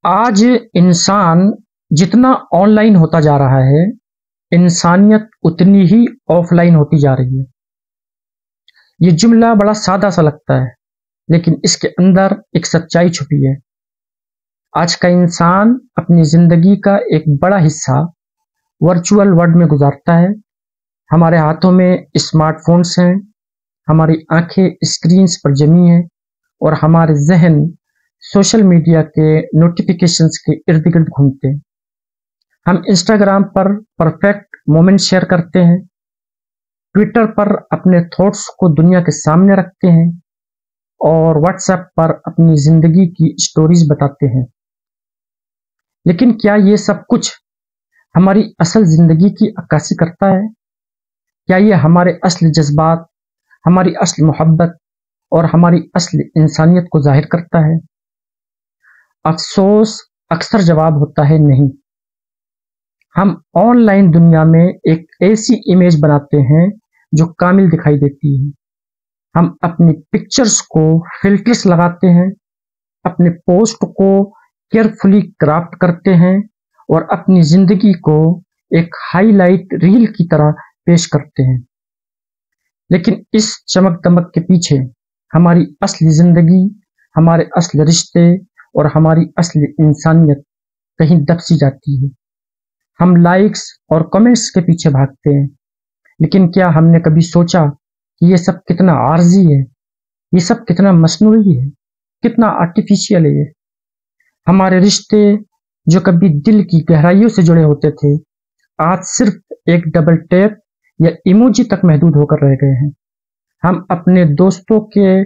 आज इंसान जितना ऑनलाइन होता जा रहा है, इंसानियत उतनी ही ऑफलाइन होती जा रही है। ये जुमला बड़ा सादा सा लगता है, लेकिन इसके अंदर एक सच्चाई छुपी है। आज का इंसान अपनी जिंदगी का एक बड़ा हिस्सा वर्चुअल वर्ल्ड में गुजारता है। हमारे हाथों में स्मार्टफोन्स हैं, हमारी आंखें स्क्रीन्स पर जमी हैं और हमारे जहन सोशल मीडिया के नोटिफिकेशंस के इर्द गिर्द घूमते हैं। हम इंस्टाग्राम पर परफेक्ट मोमेंट शेयर करते हैं, ट्विटर पर अपने थॉट्स को दुनिया के सामने रखते हैं और व्हाट्सएप पर अपनी जिंदगी की स्टोरीज बताते हैं। लेकिन क्या ये सब कुछ हमारी असल जिंदगी की अक्कासी करता है? क्या ये हमारे असली जज्बात, हमारी असली मोहब्बत और हमारी असली इंसानियत को जाहिर करता है? अफसोस अक्सर जवाब होता है नहीं। हम ऑनलाइन दुनिया में एक ऐसी इमेज बनाते हैं जो कामिल दिखाई देती है। हम अपनी पिक्चर्स को फिल्टर्स लगाते हैं, अपने पोस्ट को केयरफुली क्राफ्ट करते हैं और अपनी जिंदगी को एक हाईलाइट रील की तरह पेश करते हैं। लेकिन इस चमक दमक के पीछे हमारी असली जिंदगी, हमारे असली रिश्ते और हमारी असली इंसानियत कहीं दबसी जाती है। हम लाइक्स और कमेंट्स के पीछे भागते हैं, लेकिन क्या हमने कभी सोचा कि ये सब कितना आर्जी है, ये सब कितना मसनूई है, कितना आर्टिफिशियल है ये? हमारे रिश्ते जो कभी दिल की गहराइयों से जुड़े होते थे, आज सिर्फ एक डबल टैप या इमोजी तक महदूद होकर रह गए हैं। हम अपने दोस्तों के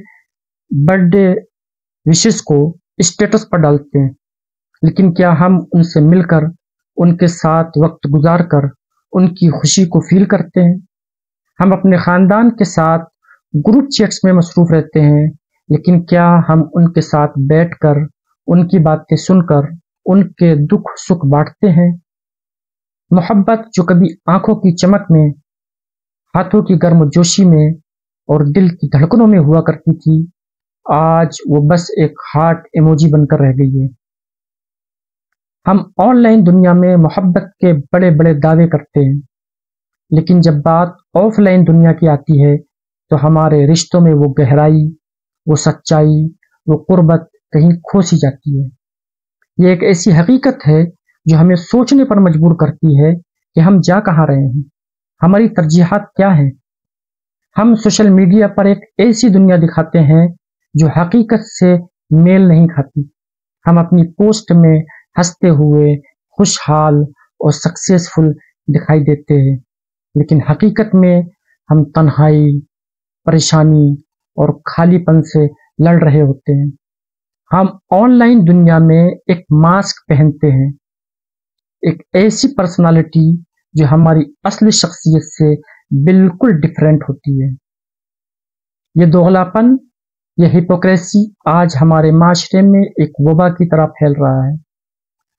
बर्थडे विशेस को स्टेटस पर डालते हैं, लेकिन क्या हम उनसे मिलकर, उनके साथ वक्त गुजार कर उनकी खुशी को फील करते हैं? हम अपने खानदान के साथ ग्रुप चैट्स में मसरूफ रहते हैं, लेकिन क्या हम उनके साथ बैठकर, उनकी बातें सुनकर उनके दुख सुख बांटते हैं? मोहब्बत जो कभी आंखों की चमक में, हाथों की गर्मजोशी में और दिल की धड़कनों में हुआ करती थी, आज वो बस एक हार्ट इमोजी बनकर रह गई है। हम ऑनलाइन दुनिया में मोहब्बत के बड़े बड़े दावे करते हैं, लेकिन जब बात ऑफलाइन दुनिया की आती है तो हमारे रिश्तों में वो गहराई, वो सच्चाई, वो कुर्बत कहीं खो सी जाती है। ये एक ऐसी हकीकत है जो हमें सोचने पर मजबूर करती है कि हम जा कहाँ रहे हैं, हमारी तरजीहात क्या है। हम सोशल मीडिया पर एक ऐसी दुनिया दिखाते हैं जो हकीकत से मेल नहीं खाती। हम अपनी पोस्ट में हंसते हुए, खुशहाल और सक्सेसफुल दिखाई देते हैं, लेकिन हकीकत में हम तन्हाई, परेशानी और खालीपन से लड़ रहे होते हैं। हम ऑनलाइन दुनिया में एक मास्क पहनते हैं, एक ऐसी पर्सनालिटी जो हमारी असली शख्सियत से बिल्कुल डिफरेंट होती है। ये दोगलापन, ये हिपोक्रेसी आज हमारे माशरे में एक वबा की तरह फैल रहा है।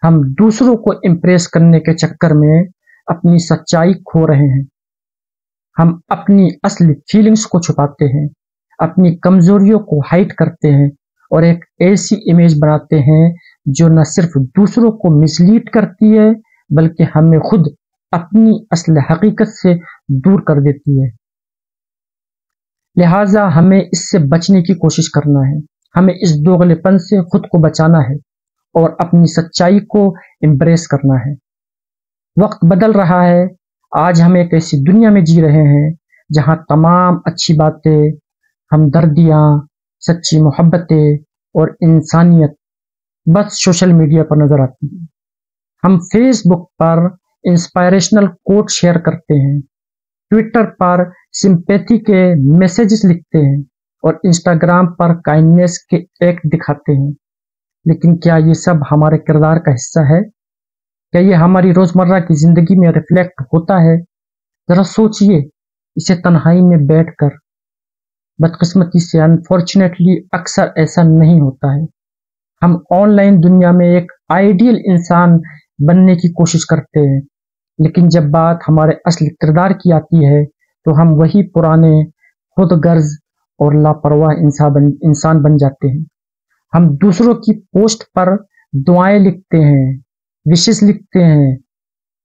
हम दूसरों को इम्प्रेस करने के चक्कर में अपनी सच्चाई खो रहे हैं। हम अपनी असली फीलिंग्स को छुपाते हैं, अपनी कमजोरियों को हाइड करते हैं और एक ऐसी इमेज बनाते हैं जो न सिर्फ दूसरों को मिसलीड करती है, बल्कि हमें खुद अपनी असली हकीकत से दूर कर देती है। लिहाजा हमें इससे बचने की कोशिश करना है। हमें इस दोगलेपन से खुद को बचाना है और अपनी सच्चाई को एम्ब्रेस करना है। वक्त बदल रहा है। आज हम एक ऐसी दुनिया में जी रहे हैं जहां तमाम अच्छी बातें, हमदर्दियां, सच्ची मोहब्बतें और इंसानियत बस सोशल मीडिया पर नजर आती है। हम फेसबुक पर इंस्पायरेशनल कोट शेयर करते हैं, ट्विटर पर सिंपैथी के मैसेजेस लिखते हैं और इंस्टाग्राम पर काइंडनेस के एक्ट दिखाते हैं, लेकिन क्या ये सब हमारे किरदार का हिस्सा है? क्या ये हमारी रोजमर्रा की जिंदगी में रिफ्लेक्ट होता है? जरा सोचिए इसे तन्हाई में बैठकर। बदकिस्मती से अनफॉर्चुनेटली अक्सर ऐसा नहीं होता है। हम ऑनलाइन दुनिया में एक आइडियल इंसान बनने की कोशिश करते हैं, लेकिन जब बात हमारे असली किरदार की आती है तो हम वही पुराने खुदगर्ज और लापरवाह इंसान बन जाते हैं। हम दूसरों की पोस्ट पर दुआएं लिखते हैं, विशेस लिखते हैं,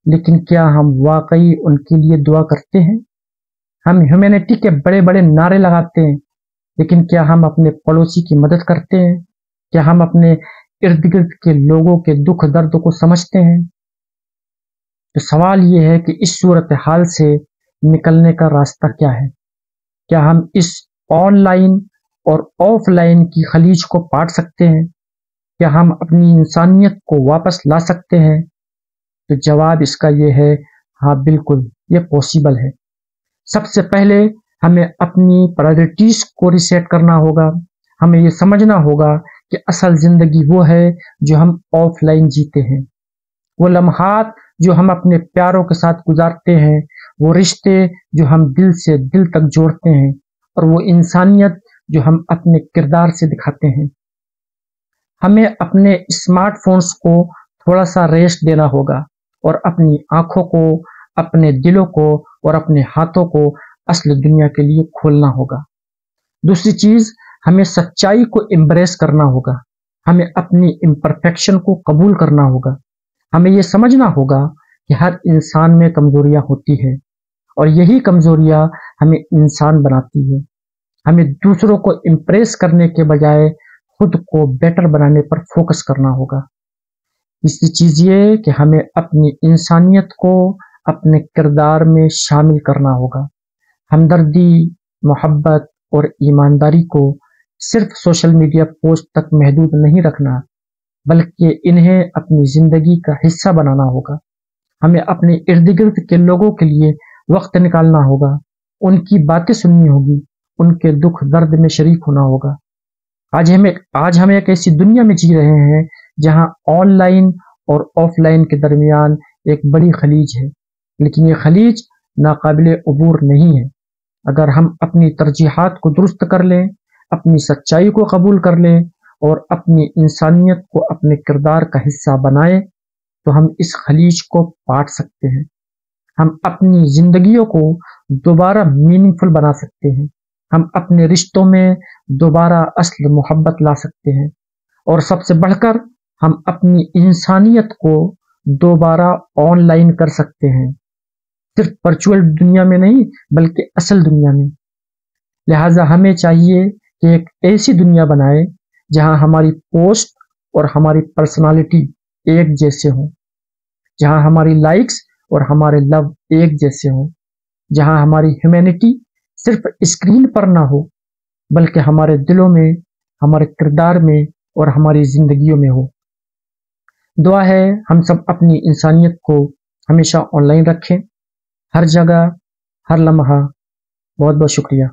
लेकिन क्या हम वाकई उनके लिए दुआ करते हैं? हम ह्यूमैनिटी के बड़े बड़े नारे लगाते हैं, लेकिन क्या हम अपने पड़ोसी की मदद करते हैं? क्या हम अपने इर्द गिर्द के लोगों के दुख दर्द को समझते हैं? तो सवाल ये है कि इस सूरत हाल से निकलने का रास्ता क्या है? क्या हम इस ऑनलाइन और ऑफलाइन की खलीज को पाट सकते हैं? क्या हम अपनी इंसानियत को वापस ला सकते हैं? तो जवाब इसका ये है, हाँ बिल्कुल, ये पॉसिबल है। सबसे पहले हमें अपनी प्रायोरिटीज को रिसेट करना होगा। हमें ये समझना होगा कि असल जिंदगी वो है जो हम ऑफलाइन जीते हैं, वो लम्हात जो हम अपने प्यारों के साथ गुजारते हैं, वो रिश्ते जो हम दिल से दिल तक जोड़ते हैं, और वो इंसानियत जो हम अपने किरदार से दिखाते हैं। हमें अपने स्मार्टफोन्स को थोड़ा सा रेस्ट देना होगा और अपनी आंखों को, अपने दिलों को और अपने हाथों को असल दुनिया के लिए खोलना होगा। दूसरी चीज, हमें सच्चाई को एम्ब्रेस करना होगा। हमें अपनी इम्परफेक्शन को कबूल करना होगा। हमें ये समझना होगा कि हर इंसान में कमजोरियां होती है और यही कमजोरियां हमें इंसान बनाती है। हमें दूसरों को इम्प्रेस करने के बजाय खुद को बेटर बनाने पर फोकस करना होगा। तीसरी चीज ये कि हमें अपनी इंसानियत को अपने किरदार में शामिल करना होगा। हमदर्दी, मोहब्बत और ईमानदारी को सिर्फ सोशल मीडिया पोस्ट तक महदूद नहीं रखना, बल्कि इन्हें अपनी जिंदगी का हिस्सा बनाना होगा। हमें अपने इर्द गिर्द के लोगों के लिए वक्त निकालना होगा, उनकी बातें सुननी होगी, उनके दुख दर्द में शरीक होना होगा। आज हम एक ऐसी दुनिया में जी रहे हैं जहां ऑनलाइन और ऑफलाइन के दरमियान एक बड़ी खलीज है, लेकिन ये खलीज नाकाबिले अबूर नहीं है। अगर हम अपनी तरजीहात को दुरुस्त कर लें, अपनी सच्चाई को कबूल कर लें और अपनी इंसानियत को अपने किरदार का हिस्सा बनाएं, तो हम इस खलीज को पाट सकते हैं। हम अपनी जिंदगियों को दोबारा मीनिंगफुल बना सकते हैं। हम अपने रिश्तों में दोबारा असल मोहब्बत ला सकते हैं, और सबसे बढ़कर हम अपनी इंसानियत को दोबारा ऑनलाइन कर सकते हैं, सिर्फ वर्चुअल दुनिया में नहीं बल्कि असल दुनिया में। लिहाजा हमें चाहिए कि एक ऐसी दुनिया बनाए जहां हमारी पोस्ट और हमारी पर्सनालिटी एक जैसे हों, जहां हमारी लाइक्स और हमारे लव एक जैसे हों, जहां हमारी ह्यूमैनिटी सिर्फ स्क्रीन पर ना हो बल्कि हमारे दिलों में, हमारे किरदार में और हमारी जिंदगियों में हो। दुआ है हम सब अपनी इंसानियत को हमेशा ऑनलाइन रखें, हर जगह, हर लम्हा। बहुत बहुत शुक्रिया।